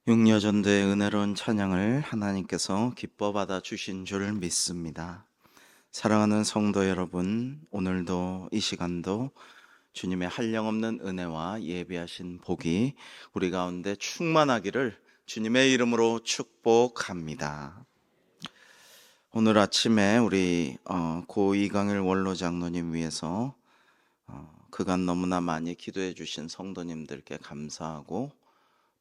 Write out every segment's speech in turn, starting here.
육려전도의 은혜로운 찬양을 하나님께서 기뻐 받아 주신 줄 믿습니다. 사랑하는 성도 여러분, 오늘도 이 시간도 주님의 한량없는 은혜와 예비하신 복이 우리 가운데 충만하기를 주님의 이름으로 축복합니다. 오늘 아침에 우리 고 이강일 원로 장로님 위해서 그간 너무나 많이 기도해 주신 성도님들께 감사하고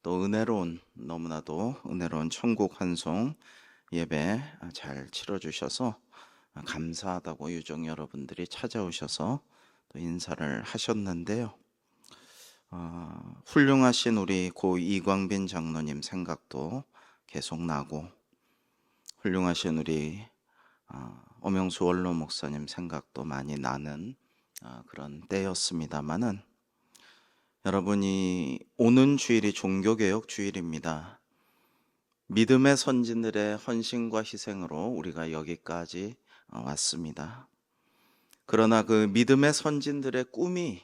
또 너무나도 은혜로운 천국 환송 예배 잘 치러주셔서 감사하다고 유족 여러분들이 찾아오셔서 또 인사를 하셨는데요. 훌륭하신 우리 고 이광빈 장로님 생각도 계속 나고, 훌륭하신 우리 엄영수 원로 목사님 생각도 많이 나는 그런 때였습니다마는, 여러분이 오는 주일이 종교개혁 주일입니다. 믿음의 선진들의 헌신과 희생으로 우리가 여기까지 왔습니다. 그러나 그 믿음의 선진들의 꿈이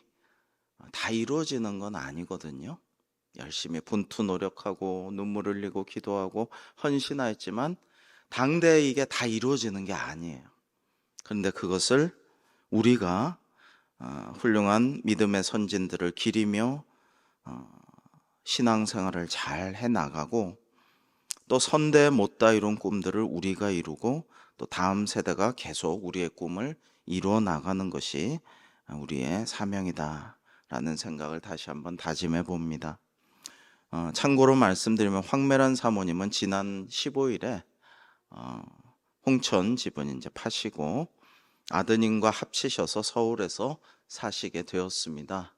다 이루어지는 건 아니거든요. 열심히 분투 노력하고 눈물 흘리고 기도하고 헌신하였지만 당대에 이게 다 이루어지는 게 아니에요. 그런데 그것을 우리가 훌륭한 믿음의 선진들을 기리며 신앙생활을 잘 해나가고, 또 선대에 못다 이룬 꿈들을 우리가 이루고 또 다음 세대가 계속 우리의 꿈을 이루어 나가는 것이 우리의 사명이다 라는 생각을 다시 한번 다짐해 봅니다. 참고로 말씀드리면 황매란 사모님은 지난 15일에 홍천 집은 이제 파시고 아드님과 합치셔서 서울에서 사시게 되었습니다.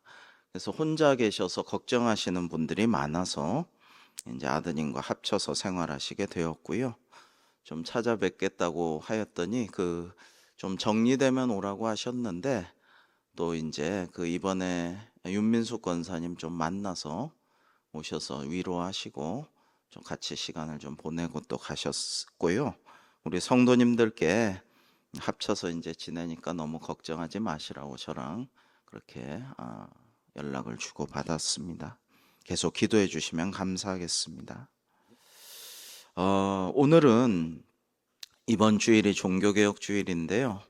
그래서 혼자 계셔서 걱정하시는 분들이 많아서 이제 아드님과 합쳐서 생활하시게 되었고요. 좀 찾아뵙겠다고 하였더니 좀 정리되면 오라고 하셨는데, 또 이제 이번에 윤민숙 권사님 좀 만나서 오셔서 위로하시고 좀 같이 시간을 좀 보내고 또 가셨고요. 우리 성도님들께 합쳐서 이제 지내니까 너무 걱정하지 마시라고 저랑 그렇게 연락을 주고 받았습니다. 계속 기도해 주시면 감사하겠습니다. 오늘은 이번 주일이 종교개혁 주일인데요.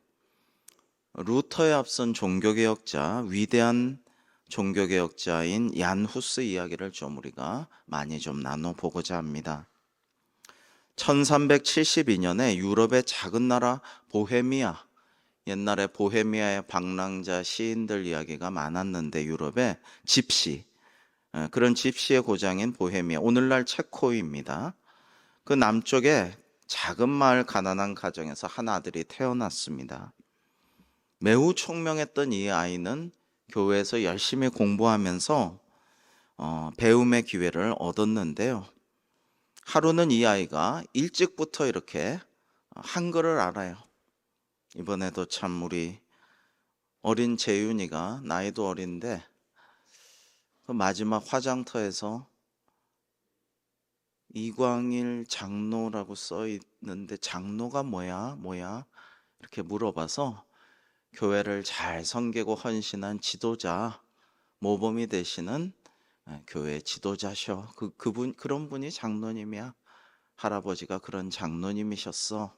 루터에 앞선 종교개혁자, 위대한 종교개혁자인 얀 후스 이야기를 좀 우리가 많이 좀 나눠보고자 합니다. 1372년에 유럽의 작은 나라 보헤미아, 옛날에 보헤미아의 방랑자 시인들 이야기가 많았는데, 유럽의 집시, 그런 집시의 고장인 보헤미아, 오늘날 체코입니다. 그 남쪽에 작은 마을 가난한 가정에서 한 아들이 태어났습니다. 매우 총명했던 이 아이는 교회에서 열심히 공부하면서 배움의 기회를 얻었는데요. 하루는 이 아이가 일찍부터 이렇게 한글을 알아요. 이번에도 참 우리 어린 재윤이가 나이도 어린데 그 마지막 화장터에서 이광일 장로라고 써 있는데 장로가 뭐야 이렇게 물어봐서 교회를 잘 섬기고 헌신한 지도자, 모범이 되시는 교회 지도자셔. 그런 분이 장로님이야. 할아버지가 그런 장로님이셨어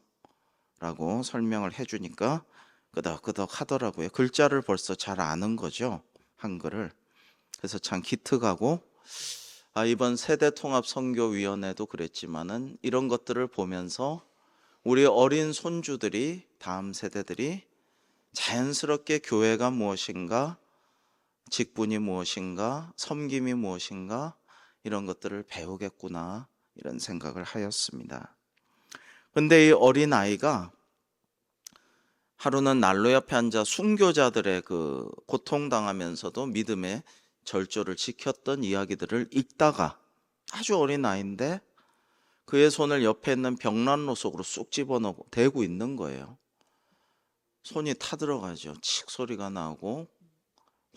라고 설명을 해주니까 끄덕끄덕 하더라고요. 글자를 벌써 잘 아는 거죠, 한글을. 그래서 참 기특하고, 이번 세대통합선교위원회도 그랬지만은 이런 것들을 보면서 우리 어린 손주들이, 다음 세대들이 자연스럽게 교회가 무엇인가, 직분이 무엇인가, 섬김이 무엇인가, 이런 것들을 배우겠구나, 이런 생각을 하였습니다. 근데 이 어린 아이가 하루는 난로 옆에 앉아 순교자들의 고통당하면서도 믿음의 절조를 지켰던 이야기들을 읽다가, 아주 어린 아이인데 그의 손을 옆에 있는 벽난로 속으로 쑥 집어넣고 대고 있는 거예요. 손이 타들어가죠. 칙 소리가 나고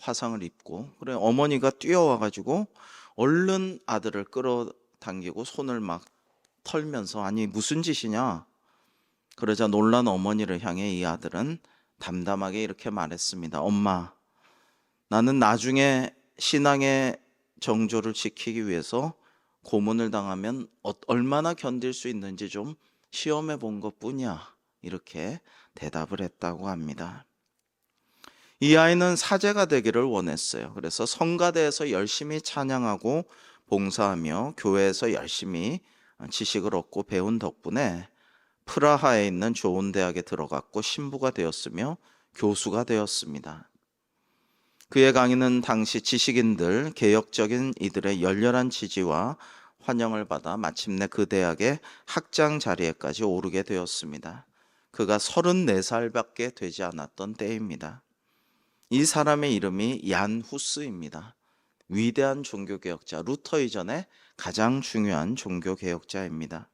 화상을 입고, 그래 어머니가 뛰어와가지고 얼른 아들을 끌어당기고 손을 막 털면서 아니 무슨 짓이냐, 그러자 놀란 어머니를 향해 이 아들은 담담하게 이렇게 말했습니다. 엄마, 나는 나중에 신앙의 정조를 지키기 위해서 고문을 당하면 얼마나 견딜 수 있는지 좀 시험해 본 것뿐이야. 이렇게 대답을 했다고 합니다. 이 아이는 사제가 되기를 원했어요. 그래서 성가대에서 열심히 찬양하고 봉사하며 교회에서 열심히 지식을 얻고 배운 덕분에 프라하에 있는 좋은 대학에 들어갔고 신부가 되었으며 교수가 되었습니다. 그의 강의는 당시 지식인들, 개혁적인 이들의 열렬한 지지와 환영을 받아 마침내 그 대학의 학장 자리에까지 오르게 되었습니다. 그가 34살밖에 되지 않았던 때입니다. 이 사람의 이름이 얀 후스입니다. 위대한 종교개혁자, 루터 이전에 가장 중요한 종교개혁자입니다.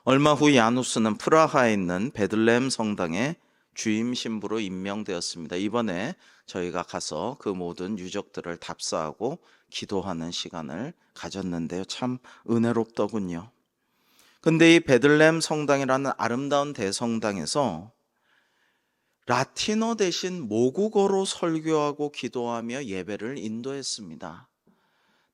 얼마 후 얀 후스는 프라하에 있는 베들레헴 성당의 주임 신부로 임명되었습니다. 이번에 저희가 가서 그 모든 유적들을 답사하고 기도하는 시간을 가졌는데요. 참 은혜롭더군요. 근데 이 베들레헴 성당이라는 아름다운 대성당에서 라틴어 대신 모국어로 설교하고 기도하며 예배를 인도했습니다.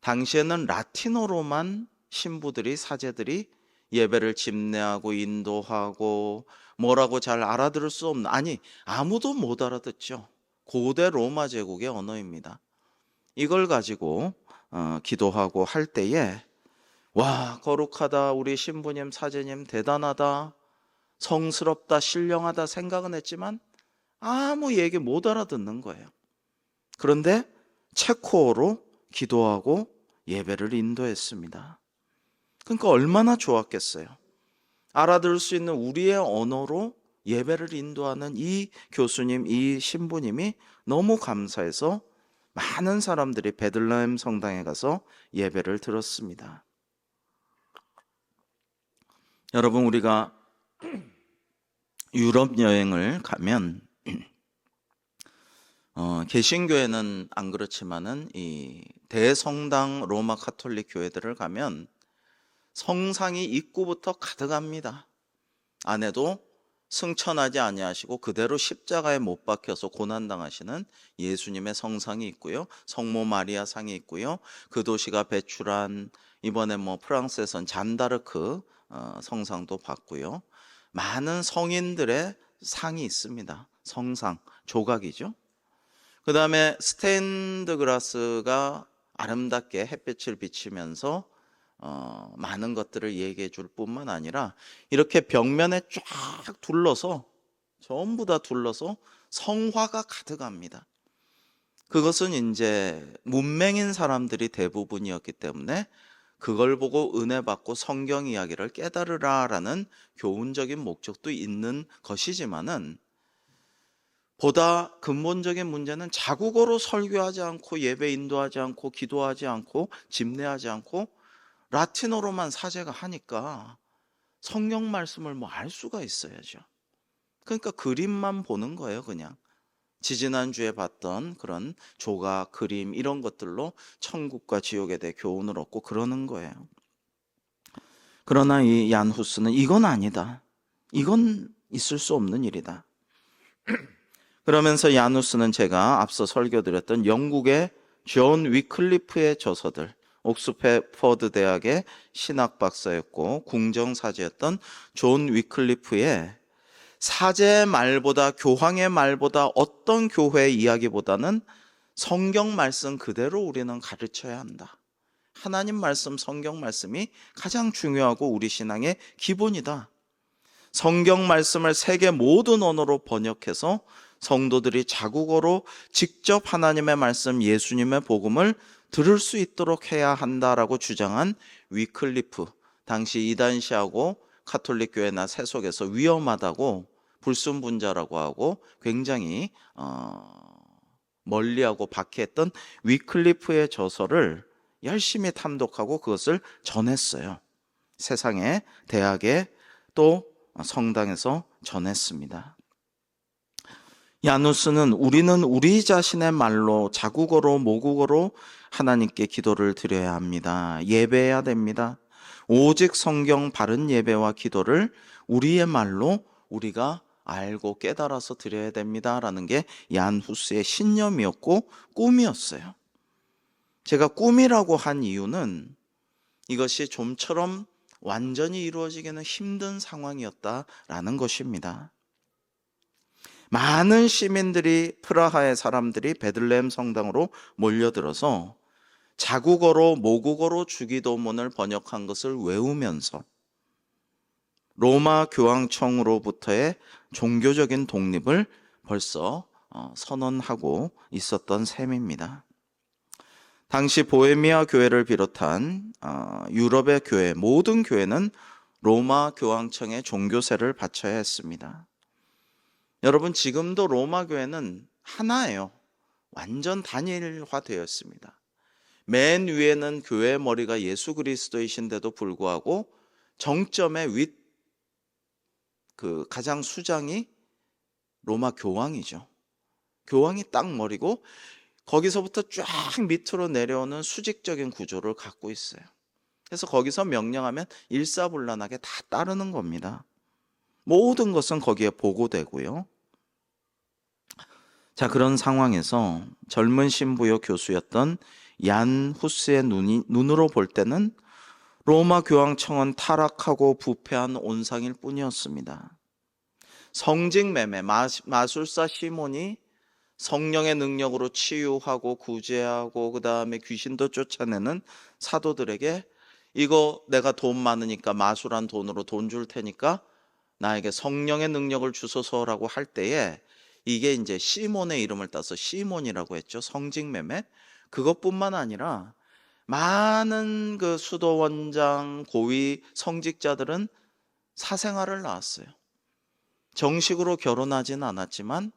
당시에는 라틴어로만 신부들이, 사제들이 예배를 집례하고 인도하고 뭐라고 잘 알아들을 수 없는, 아니 아무도 못 알아듣죠. 고대 로마 제국의 언어입니다. 이걸 가지고 기도하고 할 때에 와, 거룩하다, 우리 신부님 사제님 대단하다, 성스럽다, 신령하다 생각은 했지만 아무 얘기 못 알아듣는 거예요. 그런데 체코어로 기도하고 예배를 인도했습니다. 그러니까 얼마나 좋았겠어요. 알아들을 수 있는 우리의 언어로 예배를 인도하는 이 교수님, 이 신부님이 너무 감사해서 많은 사람들이 베들레헴 성당에 가서 예배를 드렸습니다. 여러분, 우리가 유럽 여행을 가면 개신교회는 안 그렇지만은 이 대성당 로마 가톨릭 교회들을 가면 성상이 입구부터 가득합니다. 안에도 승천하지 아니하시고 그대로 십자가에 못 박혀서 고난당하시는 예수님의 성상이 있고요. 성모 마리아 상이 있고요. 그 도시가 배출한, 이번에 프랑스에선 잔다르크 성상도 봤고요. 많은 성인들의 상이 있습니다. 성상, 조각이죠. 그 다음에 스테인드 글라스가 아름답게 햇빛을 비치면서 많은 것들을 얘기해 줄 뿐만 아니라 이렇게 벽면에 쫙 둘러서, 전부 다 둘러서 성화가 가득합니다. 그것은 이제 문맹인 사람들이 대부분이었기 때문에 그걸 보고 은혜 받고 성경 이야기를 깨달으라라는 교훈적인 목적도 있는 것이지만은, 보다 근본적인 문제는 자국어로 설교하지 않고 예배 인도하지 않고 기도하지 않고 집례하지 않고 라틴어로만 사제가 하니까 성경 말씀을 알 수가 있어야죠. 그러니까 그림만 보는 거예요. 그냥 지지난주에 봤던 그런 조각, 그림 이런 것들로 천국과 지옥에 대해 교훈을 얻고 그러는 거예요. 그러나 이 얀 후스는 이건 아니다, 이건 있을 수 없는 일이다. 그러면서 얀 후스는 제가 앞서 설교드렸던 영국의 존 위클리프의 저서들, 옥스퍼드 대학의 신학 박사였고 궁정사제였던 존 위클리프의 사제의 말보다, 교황의 말보다, 어떤 교회의 이야기보다는 성경 말씀 그대로 우리는 가르쳐야 한다. 하나님 말씀, 성경 말씀이 가장 중요하고 우리 신앙의 기본이다. 성경 말씀을 세계 모든 언어로 번역해서 성도들이 자국어로 직접 하나님의 말씀, 예수님의 복음을 들을 수 있도록 해야 한다라고 주장한 위클리프, 당시 이단시하고 가톨릭 교회나 세속에서 위험하다고 불순분자라고 하고 굉장히 멀리하고 박해했던 위클리프의 저서를 열심히 탐독하고 그것을 전했어요. 세상에, 대학에, 또 성당에서 전했습니다. 얀 후스는 우리는 우리 자신의 말로, 자국어로, 모국어로 하나님께 기도를 드려야 합니다. 예배해야 됩니다. 오직 성경 바른 예배와 기도를 우리의 말로 우리가 알고 깨달아서 드려야 됩니다라는 게 얀 후스의 신념이었고 꿈이었어요. 제가 꿈이라고 한 이유는 이것이 좀처럼 완전히 이루어지기는 힘든 상황이었다라는 것입니다. 많은 시민들이, 프라하의 사람들이 베들레헴 성당으로 몰려들어서 자국어로 모국어로 주기도문을 번역한 것을 외우면서 로마 교황청으로부터의 종교적인 독립을 벌써 선언하고 있었던 셈입니다. 당시 보헤미아 교회를 비롯한 유럽의 교회, 모든 교회는 로마 교황청의 종교세를 바쳐야 했습니다. 여러분, 지금도 로마 교회는 하나예요. 완전 단일화되어 있습니다. 맨 위에는 교회의 머리가 예수 그리스도이신데도 불구하고 정점의 가장 수장이 로마 교황이죠. 교황이 딱 머리고 거기서부터 쫙 밑으로 내려오는 수직적인 구조를 갖고 있어요. 그래서 거기서 명령하면 일사불란하게 다 따르는 겁니다. 모든 것은 거기에 보고되고요. 자, 그런 상황에서 젊은 신부요 교수였던 얀 후스의 눈으로 볼 때는 로마 교황청은 타락하고 부패한 온상일 뿐이었습니다. 성직매매, 마술사 시몬이 성령의 능력으로 치유하고 구제하고 그 다음에 귀신도 쫓아내는 사도들에게 이거 내가 돈 많으니까 마술한 돈으로 돈 줄 테니까 나에게 성령의 능력을 주소서라고 할 때에 이게 이제 시몬의 이름을 따서 시몬이라고 했죠. 성직매매. 그것뿐만 아니라 많은 그 수도원장, 고위 성직자들은 사생아를 낳았어요. 정식으로 결혼하진 않았지만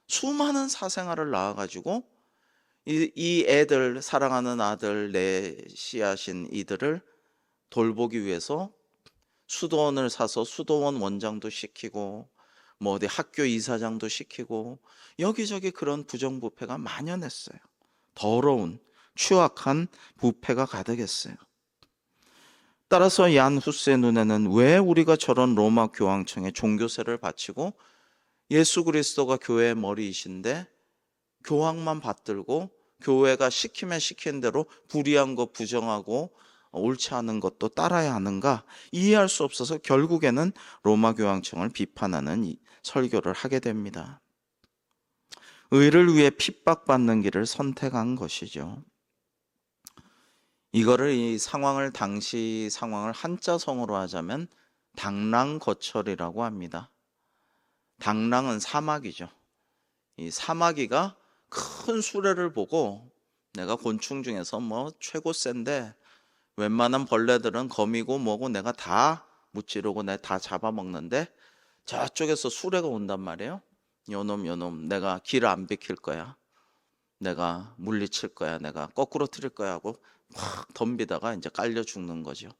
수많은 사생아를 낳아가지고 이 애들, 사랑하는 아들 내시하신 이들을 돌보기 위해서 수도원을 사서 수도원 원장도 시키고 뭐 어디 학교 이사장도 시키고 여기저기 그런 부정부패가 만연했어요. 더러운 추악한 부패가 가득했어요. 따라서 얀 후스의 눈에는 왜 우리가 저런 로마 교황청에 종교세를 바치고 예수 그리스도가 교회의 머리이신데 교황만 받들고 교회가 시키면 시킨 대로 불의한 거 부정하고 옳지 않은 것도 따라야 하는가 이해할 수 없어서 결국에는 로마 교황청을 비판하는 설교를 하게 됩니다. 의를 위해 핍박받는 길을 선택한 것이죠. 이거를 당시 상황을 한자성어로 하자면 당랑거철이라고 합니다. 당랑은 사마귀죠. 이 사마귀가 큰 수레를 보고 내가 곤충 중에서 뭐 최고 센데 웬만한 벌레들은 거미고 뭐고 내가 다 무찌르고 내가 다 잡아먹는데 저쪽에서 수레가 온단 말이에요. 요놈 내가 길 안 비킬 거야. 내가 물리칠 거야. 내가 거꾸로 틀릴 거야 하고 확 덤비다가 이제 깔려 죽는 거죠.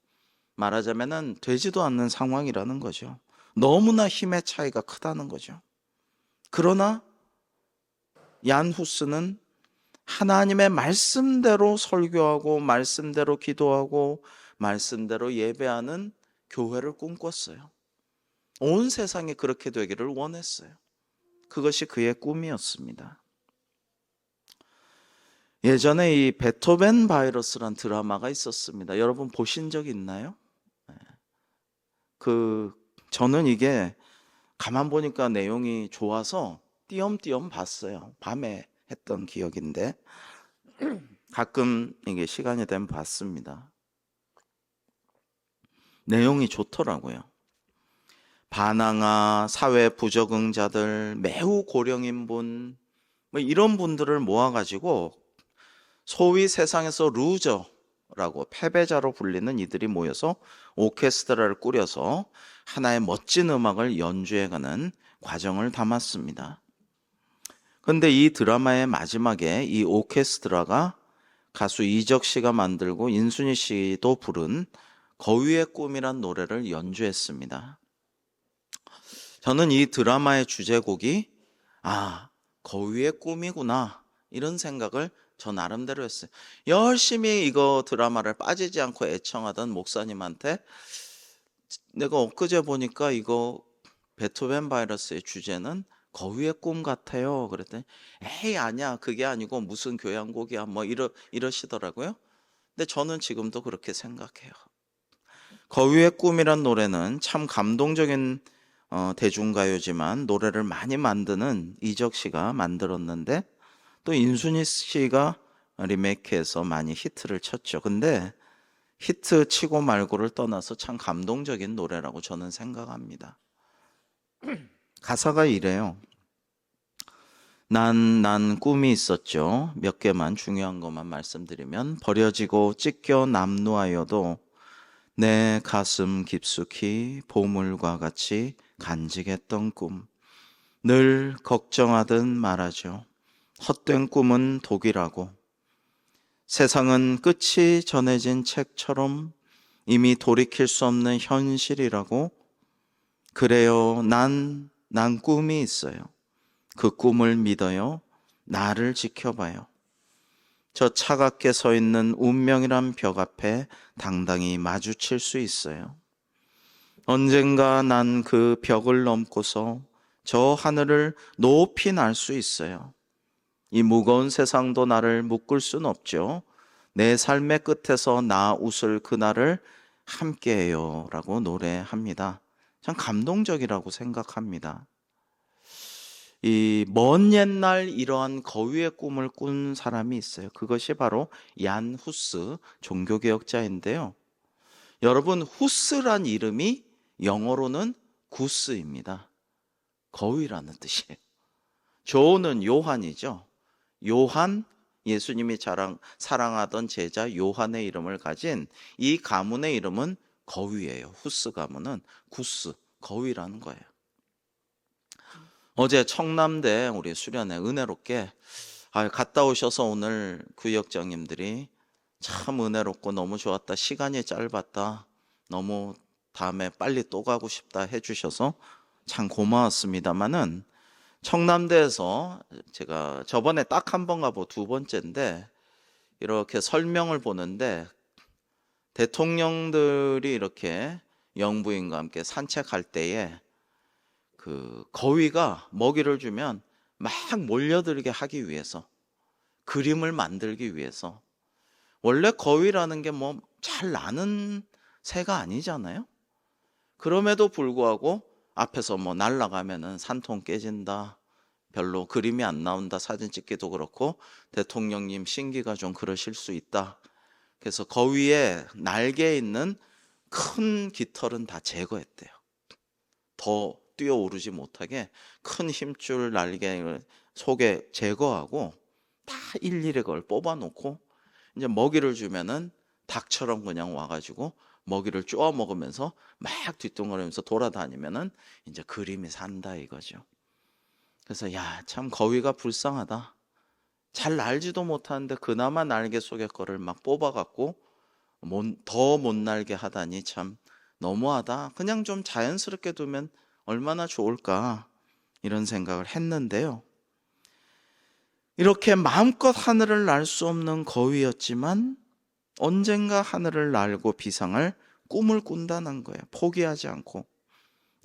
말하자면은 되지도 않는 상황이라는 거죠. 너무나 힘의 차이가 크다는 거죠. 그러나 얀 후스는 하나님의 말씀대로 설교하고 말씀대로 기도하고 말씀대로 예배하는 교회를 꿈꿨어요. 온 세상이 그렇게 되기를 원했어요. 그것이 그의 꿈이었습니다. 예전에 이 베토벤 바이러스란 드라마가 있었습니다. 여러분 보신 적 있나요? 저는 이게 가만 보니까 내용이 좋아서 띄엄띄엄 봤어요. 밤에 했던 기억인데 가끔 이게 시간이 되면 봤습니다. 내용이 좋더라고요. 반항아, 사회 부적응자들, 매우 고령인 뭐 이런 분들을 모아가지고 소위 세상에서 루저라고 패배자로 불리는 이들이 모여서 오케스트라를 꾸려서 하나의 멋진 음악을 연주해가는 과정을 담았습니다. 그런데 이 드라마의 마지막에 이 오케스트라가 가수 이적 씨가 만들고 인순이 씨도 부른 거위의 꿈이란 노래를 연주했습니다. 저는 이 드라마의 주제곡이 거위의 꿈이구나 이런 생각을 저 나름대로 했어요. 열심히 이거 드라마를 빠지지 않고 애청하던 목사님한테 내가 엊그제 보니까 이거 베토벤 바이러스의 주제는 거위의 꿈 같아요. 그랬더니 에이 아니야 그게 아니고 무슨 교향곡이야 뭐 이러시더라고요. 근데 저는 지금도 그렇게 생각해요. 거위의 꿈이란 노래는 참 감동적인 대중가요지만 노래를 많이 만드는 이적 씨가 만들었는데 또 인순이 씨가 리메이크해서 많이 히트를 쳤죠. 근데 히트 치고 말고를 떠나서 참 감동적인 노래라고 저는 생각합니다. 가사가 이래요. 난 꿈이 있었죠. 몇 개만 중요한 것만 말씀드리면 버려지고 찢겨 남루하여도 내 가슴 깊숙이 보물과 같이 간직했던 꿈. 늘 걱정하듯 말하죠. 헛된 꿈은 독이라고. 세상은 끝이 전해진 책처럼 이미 돌이킬 수 없는 현실이라고. 그래요. 난 꿈이 있어요. 그 꿈을 믿어요. 나를 지켜봐요. 저 차갑게 서 있는 운명이란 벽 앞에 당당히 마주칠 수 있어요. 언젠가 난 그 벽을 넘고서 저 하늘을 높이 날 수 있어요. 이 무거운 세상도 나를 묶을 순 없죠. 내 삶의 끝에서 나 웃을 그날을 함께해요 라고 노래합니다. 참 감동적이라고 생각합니다. 이 먼 옛날 이러한 거위의 꿈을 꾼 사람이 있어요. 그것이 바로 얀 후스 종교개혁자인데요. 여러분, 후스란 이름이 영어로는 구스입니다. 거위라는 뜻이에요. 조는 요한이죠. 요한, 예수님이 사랑하던 제자 요한의 이름을 가진 이 가문의 이름은 거위예요. 후스 가문은 구스, 거위라는 거예요. 어제 청남대 우리 수련회 은혜롭게 갔다 오셔서 오늘 구역장님들이 참 은혜롭고 너무 좋았다. 시간이 짧았다. 너무 다음에 빨리 또 가고 싶다 해주셔서 참 고마웠습니다만은 청남대에서 제가 저번에 딱 한 번 가보고 두 번째인데 이렇게 설명을 보는데 대통령들이 이렇게 영부인과 함께 산책할 때에 그 거위가 먹이를 주면 막 몰려들게 하기 위해서, 그림을 만들기 위해서. 원래 거위라는 게 뭐 잘 나는 새가 아니잖아요. 그럼에도 불구하고 앞에서 뭐 날아가면은 산통 깨진다, 별로 그림이 안 나온다, 사진 찍기도 그렇고 대통령님 신기가 좀 그러실 수 있다. 그래서 거위의 날개에 있는 큰 깃털은 다 제거했대요. 더 뛰어오르지 못하게 큰 힘줄 날개 속에 제거하고 다 일일이 그걸 뽑아놓고 이제 먹이를 주면은 닭처럼 그냥 와가지고 먹이를 쪼아 먹으면서 막 뒤뚱거리면서 돌아다니면은 이제 그림이 산다 이거죠. 그래서 야, 참 거위가 불쌍하다. 잘 날지도 못하는데 그나마 날개 속의 거를 막 뽑아갖고 더 못 날게 하다니 참 너무하다. 그냥 좀 자연스럽게 두면 얼마나 좋을까 이런 생각을 했는데요. 이렇게 마음껏 하늘을 날 수 없는 거위였지만 언젠가 하늘을 날고 비상할 꿈을 꾼다는 거예요. 포기하지 않고.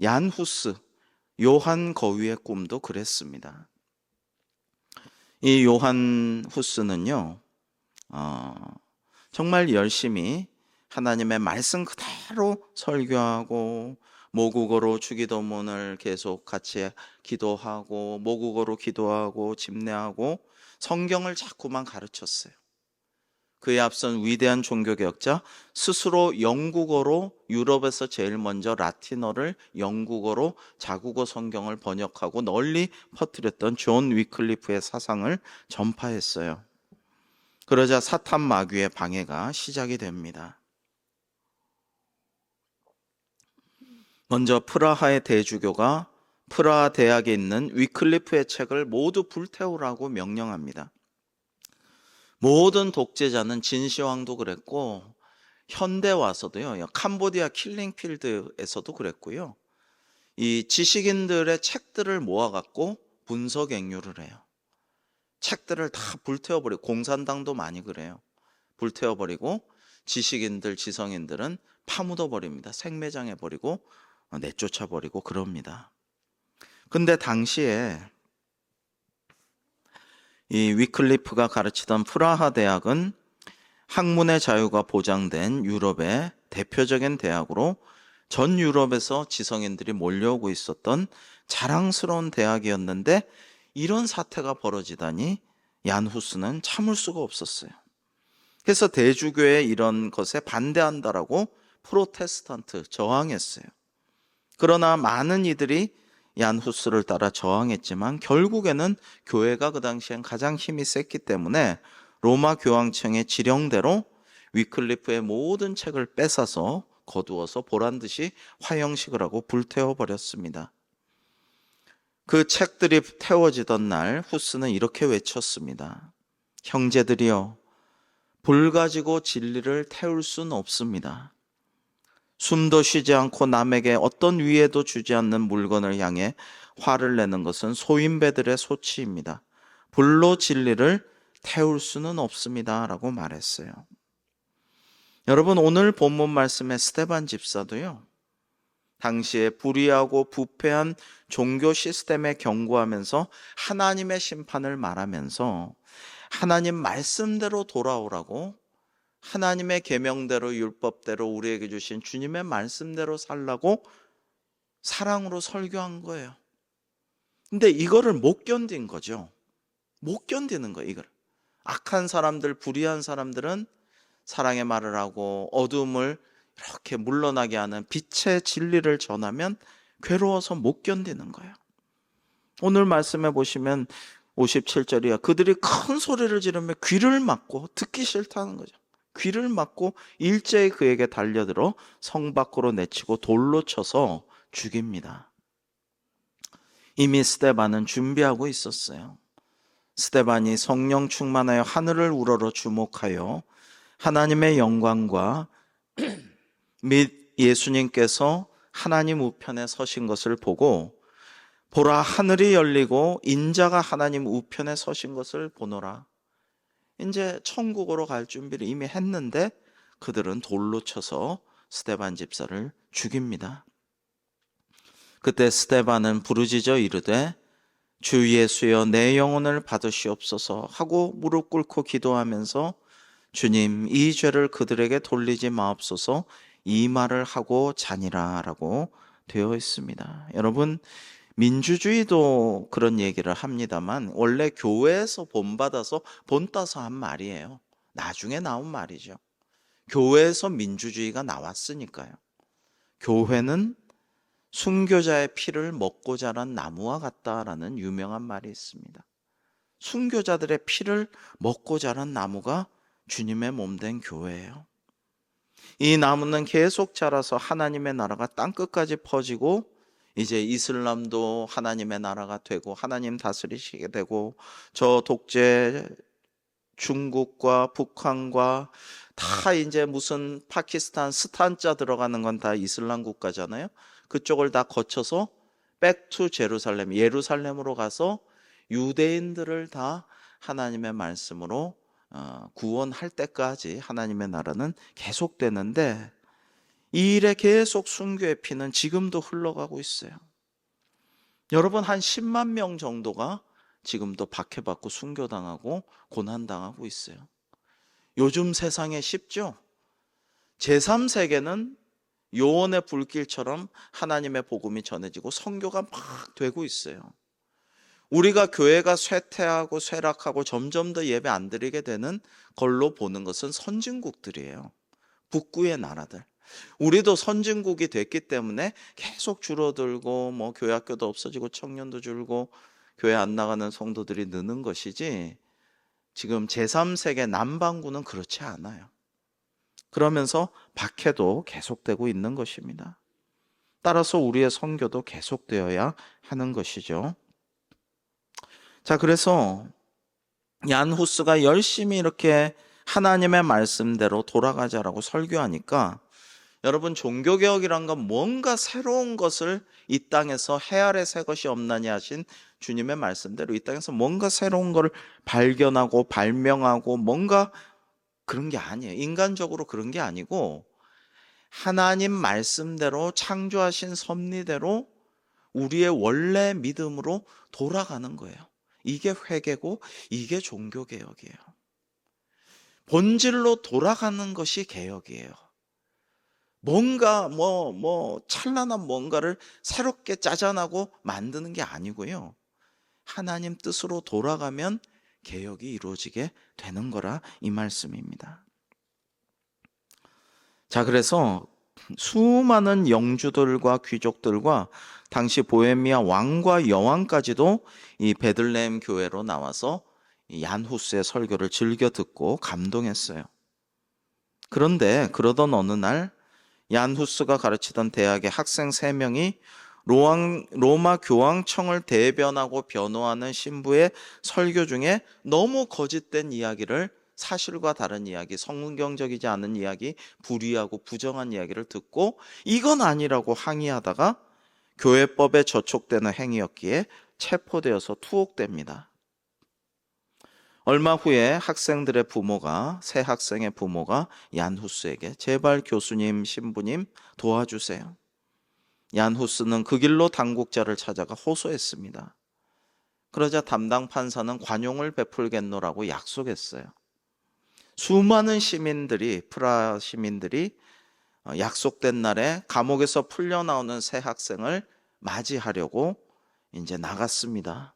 얀 후스, 요한 거위의 꿈도 그랬습니다. 이 요한 후스는요, 정말 열심히 하나님의 말씀 그대로 설교하고 모국어로 주기도문을 계속 같이 기도하고 모국어로 기도하고 집례하고 성경을 자꾸만 가르쳤어요. 그에 앞선 위대한 종교개혁자, 스스로 영국어로 유럽에서 제일 먼저 라틴어를 영국어로 자국어 성경을 번역하고 널리 퍼뜨렸던 존 위클리프의 사상을 전파했어요. 그러자 사탄 마귀의 방해가 시작이 됩니다. 먼저 프라하의 대주교가 프라하 대학에 있는 위클리프의 책을 모두 불태우라고 명령합니다. 모든 독재자는 진시황도 그랬고 현대 와서도요, 캄보디아 킬링필드에서도 그랬고요, 이 지식인들의 책들을 모아갖고 분석행유를 해요. 책들을 다 불태워버리고, 공산당도 많이 그래요. 불태워버리고 지식인들, 지성인들은 파묻어버립니다. 생매장해버리고 내쫓아버리고 그럽니다. 근데 당시에 이 위클리프가 가르치던 프라하 대학은 학문의 자유가 보장된 유럽의 대표적인 대학으로 전 유럽에서 지성인들이 몰려오고 있었던 자랑스러운 대학이었는데, 이런 사태가 벌어지다니 얀 후스는 참을 수가 없었어요. 그래서 대주교의 이런 것에 반대한다라고 프로테스탄트 저항했어요. 그러나 많은 이들이 얀 후스를 따라 저항했지만 결국에는 교회가 그 당시엔 가장 힘이 셌기 때문에 로마 교황청의 지령대로 위클리프의 모든 책을 뺏어서 거두어서 보란듯이 화형식을 하고 불태워 버렸습니다. 그 책들이 태워지던 날 후스는 이렇게 외쳤습니다. 형제들이여, 불 가지고 진리를 태울 수는 없습니다. 숨도 쉬지 않고 남에게 어떤 위해도 주지 않는 물건을 향해 화를 내는 것은 소인배들의 소치입니다. 불로 진리를 태울 수는 없습니다. 라고 말했어요. 여러분, 오늘 본문 말씀의 스데반 집사도요, 당시에 불의하고 부패한 종교 시스템에 경고하면서 하나님의 심판을 말하면서 하나님 말씀대로 돌아오라고, 하나님의 계명대로 율법대로 우리에게 주신 주님의 말씀대로 살라고 사랑으로 설교한 거예요. 근데 이거를 못 견딘 거죠. 못 견디는 거예요, 이걸. 악한 사람들, 불의한 사람들은 사랑의 말을 하고 어둠을 이렇게 물러나게 하는 빛의 진리를 전하면 괴로워서 못 견디는 거예요. 오늘 말씀해 보시면 57절이야. 그들이 큰 소리를 지르며 귀를 막고, 듣기 싫다는 거죠. 귀를 막고 일제히 그에게 달려들어 성 밖으로 내치고 돌로 쳐서 죽입니다. 이미 스데반은 준비하고 있었어요. 스데반이 성령 충만하여 하늘을 우러러 주목하여 하나님의 영광과 및 예수님께서 하나님 우편에 서신 것을 보고, 보라, 하늘이 열리고 인자가 하나님 우편에 서신 것을 보노라. 이제 천국으로 갈 준비를 이미 했는데 그들은 돌로 쳐서 스데반 집사를 죽입니다. 그때 스데반은 부르짖어 이르되 주 예수여, 내 영혼을 받으시옵소서 하고 무릎 꿇고 기도하면서 주님, 이 죄를 그들에게 돌리지 마옵소서, 이 말을 하고 자니라 라고 되어 있습니다. 여러분, 민주주의도 그런 얘기를 합니다만 원래 교회에서 본받아서 본따서 한 말이에요. 나중에 나온 말이죠. 교회에서 민주주의가 나왔으니까요. 교회는 순교자의 피를 먹고 자란 나무와 같다라는 유명한 말이 있습니다. 순교자들의 피를 먹고 자란 나무가 주님의 몸된 교회예요. 이 나무는 계속 자라서 하나님의 나라가 땅끝까지 퍼지고 이제 이슬람도 하나님의 나라가 되고 하나님 다스리시게 되고, 저 독재 중국과 북한과 다 이제 무슨 파키스탄 스탄자 들어가는 건 다 이슬람 국가잖아요. 그쪽을 다 거쳐서 백투 제루살렘, 예루살렘으로 가서 유대인들을 다 하나님의 말씀으로 구원할 때까지 하나님의 나라는 계속되는데, 이 일에 계속 순교의 피는 지금도 흘러가고 있어요. 여러분, 한 10만 명 정도가 지금도 박해받고 순교당하고 고난당하고 있어요. 요즘 세상에 쉽죠? 제3세계는 요원의 불길처럼 하나님의 복음이 전해지고 선교가 막 되고 있어요. 우리가 교회가 쇠퇴하고 쇠락하고 점점 더 예배 안 드리게 되는 걸로 보는 것은 선진국들이에요. 북구의 나라들. 우리도 선진국이 됐기 때문에 계속 줄어들고 교회 학교도 없어지고 청년도 줄고 교회 안 나가는 성도들이 느는 것이지, 지금 제3세계 남반구는 그렇지 않아요. 그러면서 박해도 계속되고 있는 것입니다. 따라서 우리의 선교도 계속되어야 하는 것이죠. 자, 그래서 얀 후스가 열심히 이렇게 하나님의 말씀대로 돌아가자라고 설교하니까, 여러분, 종교개혁이란 건 뭔가 새로운 것을 이 땅에서 해 아래 새 것이 없나니 하신 주님의 말씀대로 이 땅에서 뭔가 새로운 걸 발견하고 발명하고 뭔가 그런 게 아니에요. 인간적으로 그런 게 아니고 하나님 말씀대로 창조하신 섭리대로 우리의 원래 믿음으로 돌아가는 거예요. 이게 회개고 이게 종교개혁이에요. 본질로 돌아가는 것이 개혁이에요. 뭔가 찬란한 뭔가를 새롭게 짜잔하고 만드는 게 아니고요. 하나님 뜻으로 돌아가면 개혁이 이루어지게 되는 거라 이 말씀입니다. 자, 그래서 수많은 영주들과 귀족들과 당시 보헤미아 왕과 여왕까지도 이 베들레헴 교회로 나와서 얀 후스의 설교를 즐겨 듣고 감동했어요. 그런데 그러던 어느 날 얀 후스가 가르치던 대학의 학생 3명이 로마 교황청을 대변하고 변호하는 신부의 설교 중에 너무 거짓된 이야기를, 사실과 다른 이야기, 성경적이지 않은 이야기, 불의하고 부정한 이야기를 듣고 이건 아니라고 항의하다가 교회법에 저촉되는 행위였기에 체포되어서 투옥됩니다. 얼마 후에 학생들의 부모가, 새 학생의 부모가 얀 후스에게 제발 교수님, 신부님 도와주세요. 얀 후스는 그 길로 당국자를 찾아가 호소했습니다. 그러자 담당 판사는 관용을 베풀겠노라고 약속했어요. 수많은 시민들이, 프라하 시민들이 약속된 날에 감옥에서 풀려나오는 새 학생을 맞이하려고 이제 나갔습니다.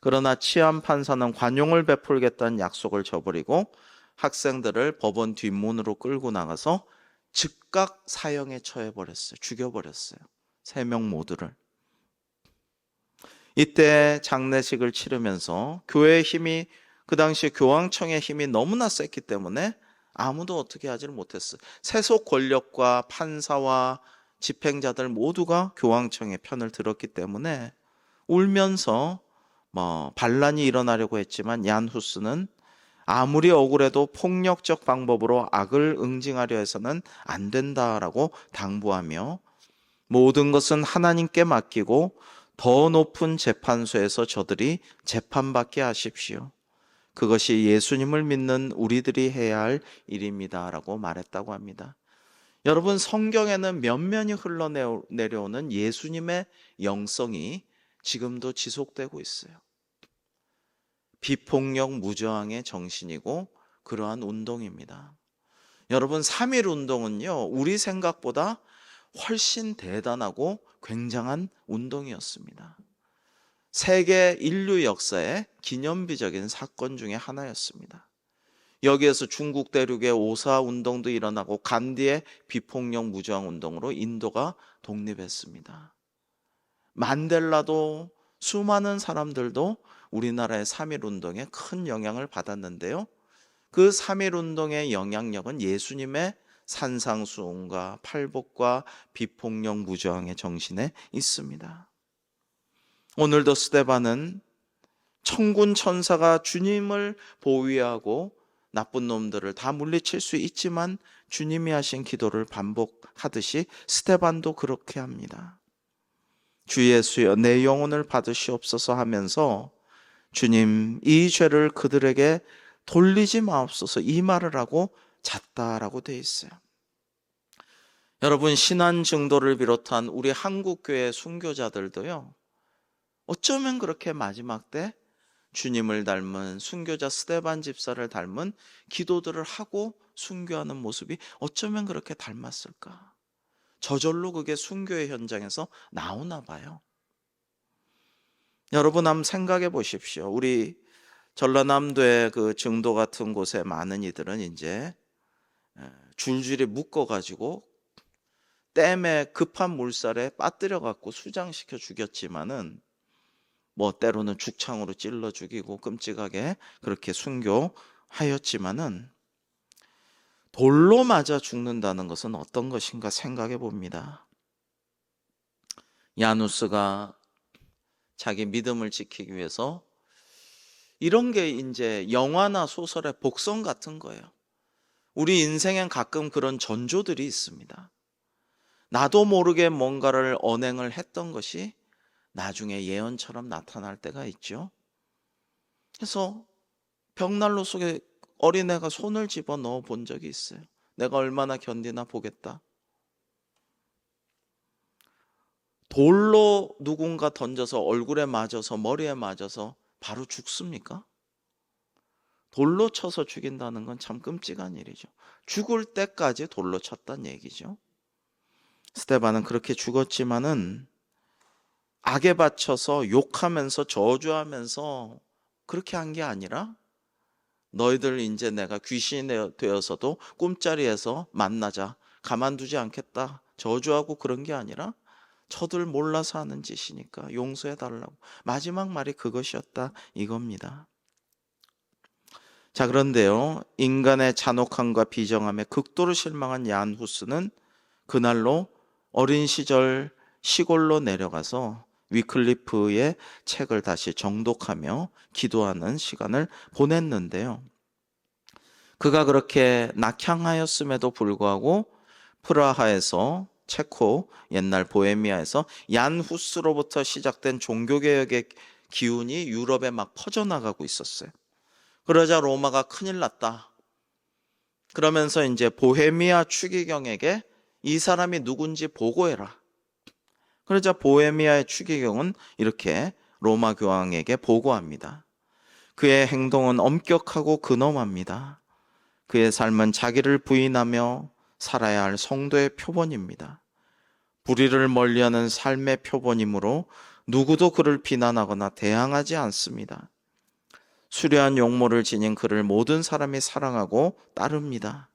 그러나 치안 판사는 관용을 베풀겠다는 약속을 저버리고 학생들을 법원 뒷문으로 끌고 나가서 즉각 사형에 처해버렸어요. 죽여버렸어요. 3명 모두를. 이때 장례식을 치르면서 교회의 힘이, 그 당시 교황청의 힘이 너무나 셌기 때문에 아무도 어떻게 하지를 못했어요. 세속 권력과 판사와 집행자들 모두가 교황청의 편을 들었기 때문에 울면서 반란이 일어나려고 했지만 얀 후스는 아무리 억울해도 폭력적 방법으로 악을 응징하려 해서는 안 된다라고 당부하며 모든 것은 하나님께 맡기고 더 높은 재판소에서 저들이 재판받게 하십시오. 그것이 예수님을 믿는 우리들이 해야 할 일입니다라고 말했다고 합니다. 여러분, 성경에는 면면이 흘러내려오는 예수님의 영성이 지금도 지속되고 있어요. 비폭력 무저항의 정신이고 그러한 운동입니다. 여러분, 3.1 운동은요, 우리 생각보다 훨씬 대단하고 굉장한 운동이었습니다. 세계 인류 역사의 기념비적인 사건 중에 하나였습니다. 여기에서 중국 대륙의 오사 운동도 일어나고 간디의 비폭력 무저항 운동으로 인도가 독립했습니다. 만델라도, 수많은 사람들도 우리나라의 3.1 운동에 큰 영향을 받았는데요. 그 3.1 운동의 영향력은 예수님의 산상수훈과 팔복과 비폭력 무저항의 정신에 있습니다. 오늘도 스데반은 천군 천사가 주님을 보위하고 나쁜 놈들을 다 물리칠 수 있지만 주님이 하신 기도를 반복하듯이 스데반도 그렇게 합니다. 주 예수여, 내 영혼을 받으시옵소서 하면서 주님, 이 죄를 그들에게 돌리지 마옵소서, 이 말을 하고 잤다라고 돼 있어요. 여러분, 신안 증도를 비롯한 우리 한국교회 순교자들도요, 어쩌면 그렇게 마지막 때 주님을 닮은 순교자 스데반 집사를 닮은 기도들을 하고 순교하는 모습이 어쩌면 그렇게 닮았을까? 저절로 그게 순교의 현장에서 나오나 봐요. 여러분, 한번 생각해 보십시오. 우리 전라남도의 그 증도 같은 곳에 많은 이들은 이제 줄줄이 묶어가지고 댐에 급한 물살에 빠뜨려 갖고 수장시켜 죽였지만은 때로는 죽창으로 찔러 죽이고 끔찍하게 그렇게 순교하였지만은 돌로 맞아 죽는다는 것은 어떤 것인가 생각해 봅니다. 야누스가 자기 믿음을 지키기 위해서 이런 게 이제 영화나 소설의 복선 같은 거예요. 우리 인생엔 가끔 그런 전조들이 있습니다. 나도 모르게 뭔가를 언행을 했던 것이 나중에 예언처럼 나타날 때가 있죠. 그래서 벽난로 속에 어린애가 손을 집어넣어 본 적이 있어요. 내가 얼마나 견디나 보겠다. 돌로 누군가 던져서 얼굴에 맞아서 머리에 맞아서 바로 죽습니까? 돌로 쳐서 죽인다는 건 참 끔찍한 일이죠. 죽을 때까지 돌로 쳤단 얘기죠. 스데반은 그렇게 죽었지만은 악에 바쳐서 욕하면서 저주하면서 그렇게 한 게 아니라, 너희들 이제 내가 귀신이 되어서도 꿈자리에서 만나자, 가만두지 않겠다, 저주하고 그런 게 아니라 저들 몰라서 하는 짓이니까 용서해 달라고. 마지막 말이 그것이었다 이겁니다. 자, 그런데요, 인간의 잔혹함과 비정함에 극도로 실망한 얀 후스는 그날로 어린 시절 시골로 내려가서 위클리프의 책을 다시 정독하며 기도하는 시간을 보냈는데요. 그가 그렇게 낙향하였음에도 불구하고 프라하에서, 체코, 옛날 보헤미아에서 얀 후스로부터 시작된 종교개혁의 기운이 유럽에 막 퍼져나가고 있었어요. 그러자 로마가 큰일 났다. 그러면서 이제 보헤미아 추기경에게 이 사람이 누군지 보고해라. 그러자 보헤미아의 추기경은 이렇게 로마 교황에게 보고합니다. 그의 행동은 엄격하고 근엄합니다. 그의 삶은 자기를 부인하며 살아야 할 성도의 표본입니다. 불의를 멀리하는 삶의 표본이므로 누구도 그를 비난하거나 대항하지 않습니다. 수려한 용모를 지닌 그를 모든 사람이 사랑하고 따릅니다.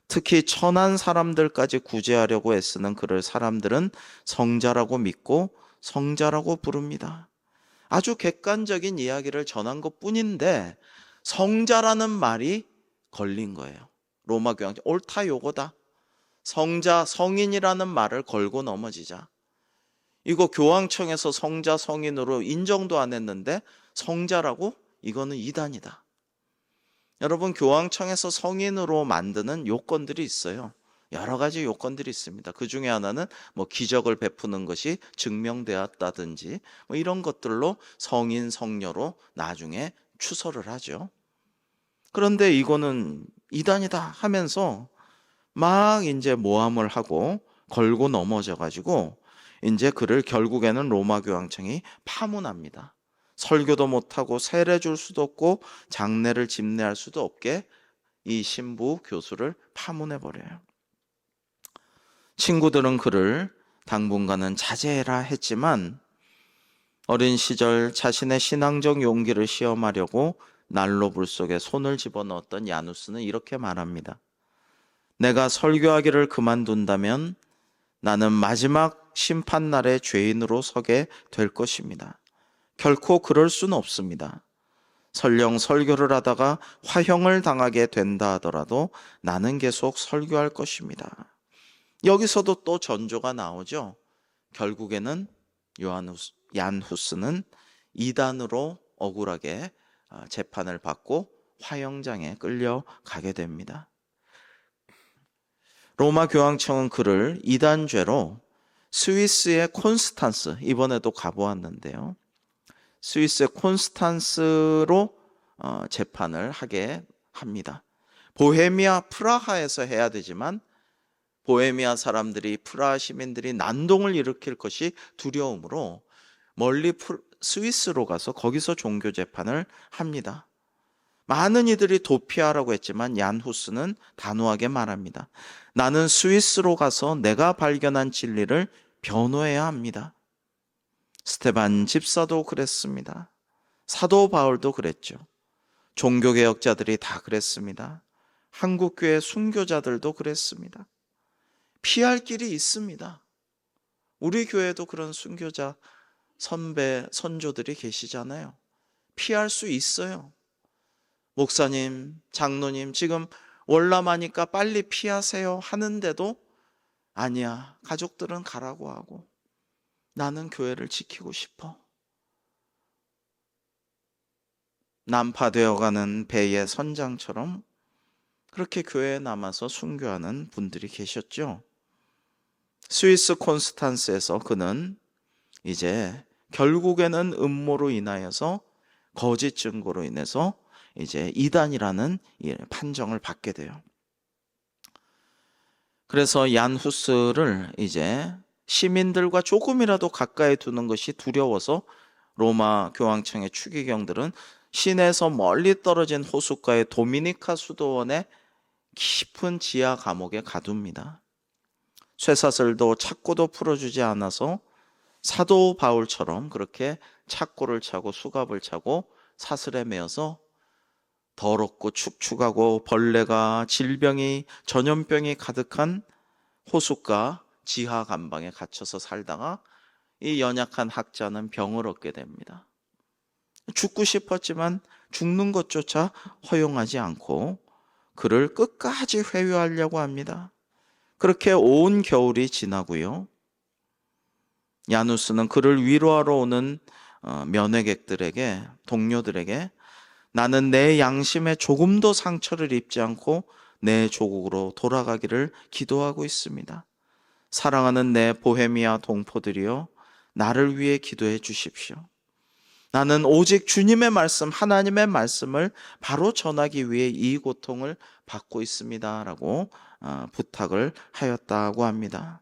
특히 천한 사람들까지 구제하려고 애쓰는 그를 사람들은 성자라고 믿고 성자라고 부릅니다. 아주 객관적인 이야기를 전한 것뿐인데 성자라는 말이 걸린 거예요. 로마 교황 옳다 요거다. 성자, 성인이라는 말을 걸고 넘어지자. 이거 교황청에서 성자, 성인으로 인정도 안 했는데 성자라고? 이거는 이단이다. 여러분, 교황청에서 성인으로 만드는 요건들이 있어요. 여러 가지 요건들이 있습니다. 그 중에 하나는 기적을 베푸는 것이 증명되었다든지 이런 것들로 성인, 성녀로 나중에 추서를 하죠. 그런데 이거는 이단이다 하면서 막 이제 모함을 하고 걸고 넘어져 가지고 이제 그를 결국에는 로마 교황청이 파문합니다. 설교도 못하고 세례 줄 수도 없고 장례를 집례할 수도 없게 이 신부 교수를 파문해버려요. 친구들은 그를 당분간은 자제해라 했지만 어린 시절 자신의 신앙적 용기를 시험하려고 난로 불 속에 손을 집어넣었던 야누스는 이렇게 말합니다. 내가 설교하기를 그만둔다면 나는 마지막 심판날의 죄인으로 서게 될 것입니다. 결코 그럴 수는 없습니다. 설령 설교를 하다가 화형을 당하게 된다 하더라도 나는 계속 설교할 것입니다. 여기서도 또 전조가 나오죠. 결국에는 얀 후스는 이단으로 억울하게 재판을 받고 화형장에 끌려가게 됩니다. 로마 교황청은 그를 이단죄로 스위스의 콘스탄스, 이번에도 가보았는데요. 스위스의 콘스탄스로 재판을 하게 합니다. 보헤미아 프라하에서 해야 되지만 보헤미아 사람들이, 프라하 시민들이 난동을 일으킬 것이 두려움으로 멀리 스위스로 가서 거기서 종교 재판을 합니다. 많은 이들이 도피하라고 했지만 얀 후스는 단호하게 말합니다. 나는 스위스로 가서 내가 발견한 진리를 변호해야 합니다. 스테반 집사도 그랬습니다. 사도 바울도 그랬죠. 종교개혁자들이 다 그랬습니다. 한국교회 순교자들도 그랬습니다. 피할 길이 있습니다. 우리 교회도 그런 순교자 선배, 선조들이 계시잖아요. 피할 수 있어요. 목사님, 장로님, 지금 월남하니까 빨리 피하세요 하는데도 아니야, 가족들은 가라고 하고 나는 교회를 지키고 싶어. 난파되어가는 배의 선장처럼 그렇게 교회에 남아서 순교하는 분들이 계셨죠. 스위스 콘스탄스에서 그는 이제 결국에는 음모로 인하여서 거짓 증거로 인해서 이제 이단이라는 판정을 받게 돼요. 그래서 얀 후스를 이제 시민들과 조금이라도 가까이 두는 것이 두려워서 로마 교황청의 추기경들은 시내에서 멀리 떨어진 호숫가의 도미니카 수도원의 깊은 지하 감옥에 가둡니다. 쇠사슬도 착고도 풀어주지 않아서 사도 바울처럼 그렇게 착고를 차고 수갑을 차고 사슬에 매어서 더럽고 축축하고 벌레가 질병이 전염병이 가득한 호숫가 지하 감방에 갇혀서 살다가 이 연약한 학자는 병을 얻게 됩니다. 죽고 싶었지만 죽는 것조차 허용하지 않고 그를 끝까지 회유하려고 합니다. 그렇게 온 겨울이 지나고요. 야누스는 그를 위로하러 오는 면회객들에게, 동료들에게 나는 내 양심에 조금도 상처를 입지 않고 내 조국으로 돌아가기를 기도하고 있습니다. 사랑하는 내 보헤미아 동포들이여, 나를 위해 기도해 주십시오. 나는 오직 주님의 말씀, 하나님의 말씀을 바로 전하기 위해 이 고통을 받고 있습니다. 라고 부탁을 하였다고 합니다.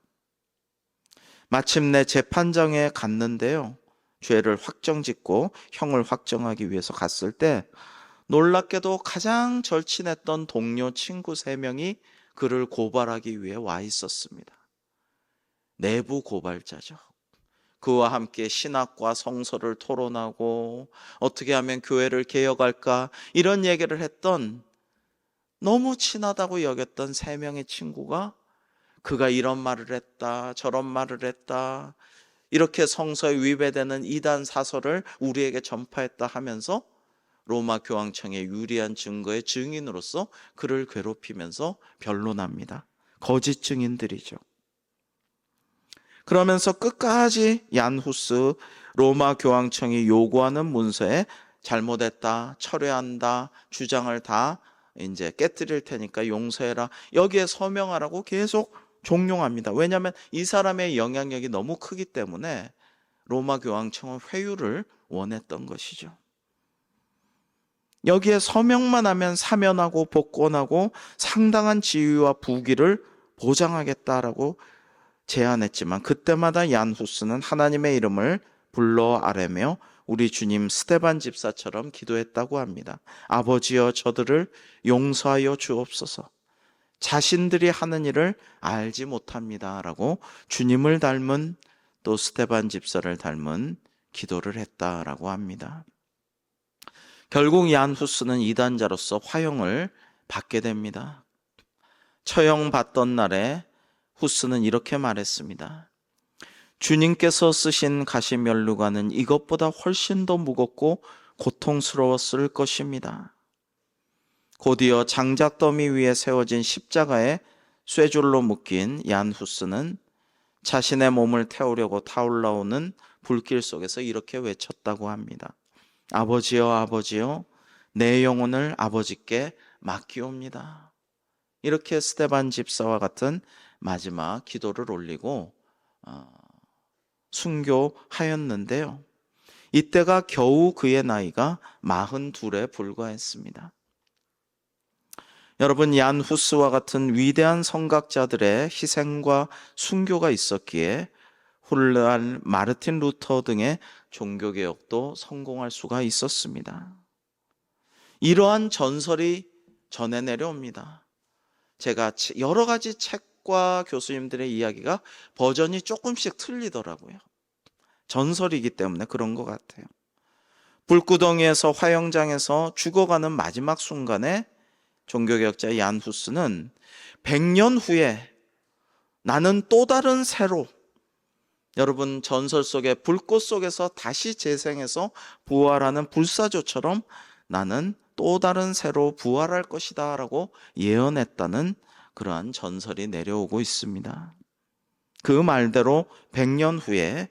마침내 재판장에 갔는데요. 죄를 확정짓고 형을 확정하기 위해서 갔을 때 놀랍게도 가장 절친했던 동료 친구 3명이 그를 고발하기 위해 와 있었습니다. 내부 고발자죠. 그와 함께 신학과 성서를 토론하고 어떻게 하면 교회를 개혁할까 이런 얘기를 했던, 너무 친하다고 여겼던 3명의 친구가 그가 이런 말을 했다, 저런 말을 했다, 이렇게 성서에 위배되는 이단 사설을 우리에게 전파했다 하면서 로마 교황청의 유리한 증거의 증인으로서 그를 괴롭히면서 변론합니다. 거짓 증인들이죠. 그러면서 끝까지 얀 후스 로마 교황청이 요구하는 문서에 잘못했다, 철회한다, 주장을 다 이제 깨뜨릴 테니까 용서해라, 여기에 서명하라고 계속 종용합니다. 왜냐하면 이 사람의 영향력이 너무 크기 때문에 로마 교황청은 회유를 원했던 것이죠. 여기에 서명만 하면 사면하고 복권하고 상당한 지위와 부귀를 보장하겠다라고 제안했지만 그때마다 얀 후스는 하나님의 이름을 불러 아뢰며 우리 주님 스데반 집사처럼 기도했다고 합니다. 아버지여, 저들을 용서하여 주옵소서. 자신들이 하는 일을 알지 못합니다. 라고 주님을 닮은, 또 스데반 집사를 닮은 기도를 했다라고 합니다. 결국 얀 후스는 이단자로서 화형을 받게 됩니다. 처형받던 날에 후스는 이렇게 말했습니다. 주님께서 쓰신 가시면류관은 이것보다 훨씬 더 무겁고 고통스러웠을 것입니다. 곧이어 장작더미 위에 세워진 십자가에 쇠줄로 묶인 얀 후스는 자신의 몸을 태우려고 타올라오는 불길 속에서 이렇게 외쳤다고 합니다. 아버지여, 아버지여, 내 영혼을 아버지께 맡기옵니다. 이렇게 스데반 집사와 같은 마지막 기도를 올리고 순교하였는데요. 이때가 겨우 그의 나이가 42에 불과했습니다. 여러분, 얀 후스와 같은 위대한 성각자들의 희생과 순교가 있었기에 훌르한 마르틴 루터 등의 종교개혁도 성공할 수가 있었습니다. 이러한 전설이 전해 내려옵니다. 제가 여러 가지 책과 교수님들의 이야기가 버전이 조금씩 틀리더라고요. 전설이기 때문에 그런 것 같아요. 불구덩이에서 화영장에서 죽어가는 마지막 순간에 종교개혁자 얀 후스는 100년 후에 나는 또 다른 새로, 여러분 전설 속의 불꽃 속에서 다시 재생해서 부활하는 불사조처럼 나는 또 다른 새로 부활할 것이다 라고 예언했다는 그러한 전설이 내려오고 있습니다. 그 말대로 100년 후에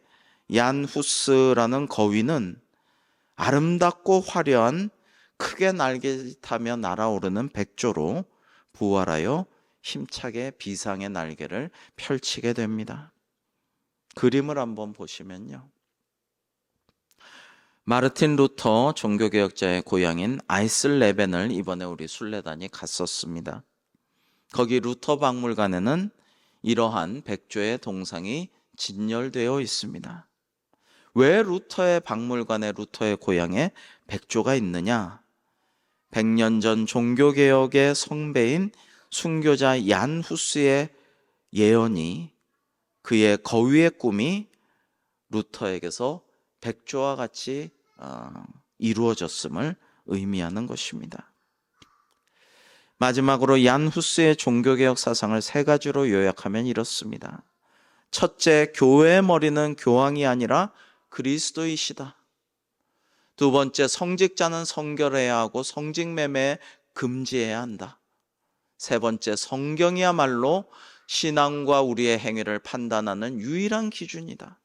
얀 후스라는 거위는 아름답고 화려한 크게 날개타며 날아오르는 백조로 부활하여 힘차게 비상의 날개를 펼치게 됩니다. 그림을 한번 보시면요. 마르틴 루터 종교개혁자의 고향인 아이슬레벤을 이번에 우리 순례단이 갔었습니다. 거기 루터 박물관에는 이러한 백조의 동상이 진열되어 있습니다. 왜 루터의 박물관에, 루터의 고향에 백조가 있느냐? 100년 전 종교개혁의 성배인 순교자 얀 후스의 예언이, 그의 거위의 꿈이 루터에게서 백조와 같이 이루어졌음을 의미하는 것입니다. 마지막으로 얀 후스의 종교개혁 사상을 세 가지로 요약하면 이렇습니다. 첫째, 교회의 머리는 교황이 아니라 그리스도이시다. 두 번째, 성직자는 성결해야 하고 성직매매 금지해야 한다. 세 번째, 성경이야말로 신앙과 우리의 행위를 판단하는 유일한 기준이다.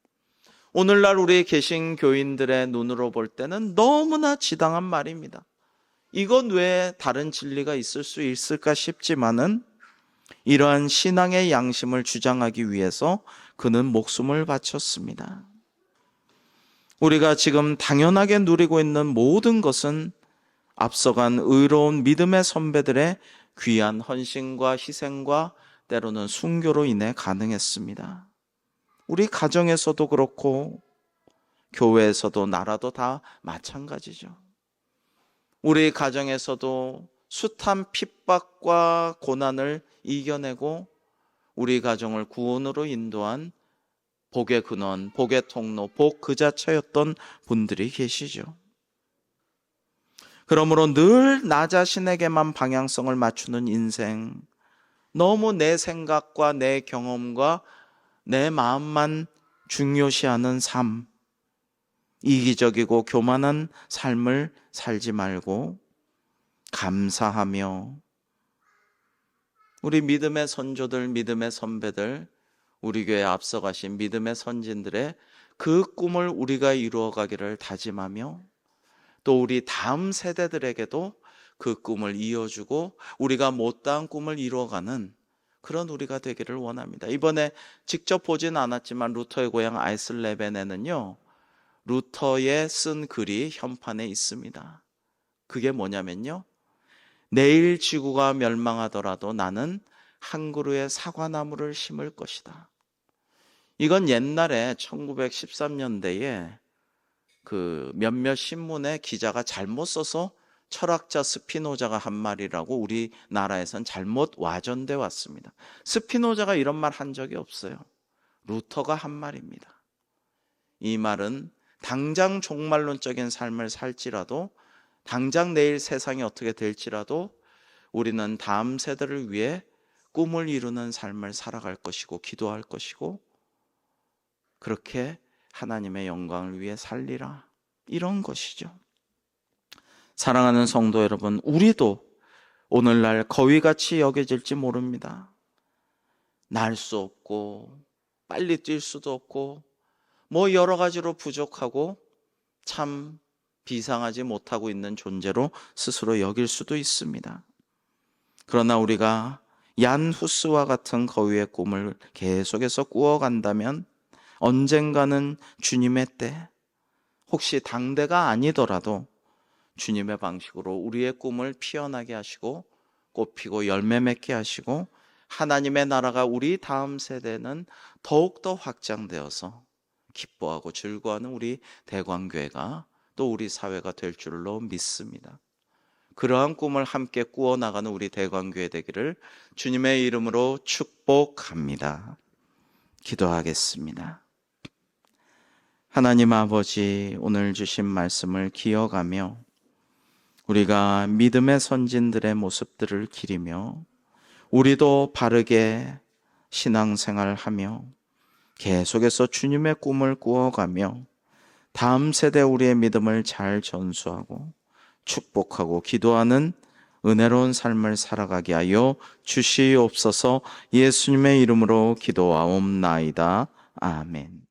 오늘날 우리 개신교인들의 눈으로 볼 때는 너무나 지당한 말입니다. 이건 왜 다른 진리가 있을 수 있을까 싶지만은 이러한 신앙의 양심을 주장하기 위해서 그는 목숨을 바쳤습니다. 우리가 지금 당연하게 누리고 있는 모든 것은 앞서간 의로운 믿음의 선배들의 귀한 헌신과 희생과 때로는 순교로 인해 가능했습니다. 우리 가정에서도 그렇고 교회에서도 나라도 다 마찬가지죠. 우리 가정에서도 숱한 핍박과 고난을 이겨내고 우리 가정을 구원으로 인도한 복의 근원, 복의 통로, 복 그 자체였던 분들이 계시죠. 그러므로 늘 나 자신에게만 방향성을 맞추는 인생, 너무 내 생각과 내 경험과 내 마음만 중요시하는 삶, 이기적이고 교만한 삶을 살지 말고 감사하며 우리 믿음의 선조들, 믿음의 선배들, 우리 교회에 앞서가신 믿음의 선진들의 그 꿈을 우리가 이루어가기를 다짐하며 또 우리 다음 세대들에게도 그 꿈을 이어주고 우리가 못다한 꿈을 이루어가는 그런 우리가 되기를 원합니다. 이번에 직접 보진 않았지만 루터의 고향 아이슬레벤에는요, 루터의 쓴 글이 현판에 있습니다. 그게 뭐냐면요, 내일 지구가 멸망하더라도 나는 한 그루의 사과나무를 심을 것이다. 이건 옛날에 1913년대에 그 몇몇 신문의 기자가 잘못 써서 철학자 스피노자가 한 말이라고 우리나라에선 잘못 와전돼 왔습니다. 스피노자가 이런 말 한 적이 없어요. 루터가 한 말입니다. 이 말은 당장 종말론적인 삶을 살지라도, 당장 내일 세상이 어떻게 될지라도 우리는 다음 세대를 위해 꿈을 이루는 삶을 살아갈 것이고 기도할 것이고 그렇게 하나님의 영광을 위해 살리라, 이런 것이죠. 사랑하는 성도 여러분, 우리도 오늘날 거위같이 여겨질지 모릅니다. 날 수 없고 빨리 뛸 수도 없고 뭐 여러 가지로 부족하고 참 비상하지 못하고 있는 존재로 스스로 여길 수도 있습니다. 그러나 우리가 얀 후스와 같은 거위의 꿈을 계속해서 꾸어간다면 언젠가는 주님의 때, 혹시 당대가 아니더라도 주님의 방식으로 우리의 꿈을 피어나게 하시고 꽃피고 열매 맺게 하시고 하나님의 나라가 우리 다음 세대는 더욱더 확장되어서 기뻐하고 즐거워하는 우리 대광교회가 또 우리 사회가 될 줄로 믿습니다. 그러한 꿈을 함께 꾸어나가는 우리 대광교회 되기를 주님의 이름으로 축복합니다. 기도하겠습니다. 하나님 아버지, 오늘 주신 말씀을 기억하며 우리가 믿음의 선진들의 모습들을 기리며 우리도 바르게 신앙생활하며 계속해서 주님의 꿈을 꾸어가며 다음 세대 우리의 믿음을 잘 전수하고 축복하고 기도하는 은혜로운 삶을 살아가게 하여 주시옵소서. 예수님의 이름으로 기도하옵나이다. 아멘.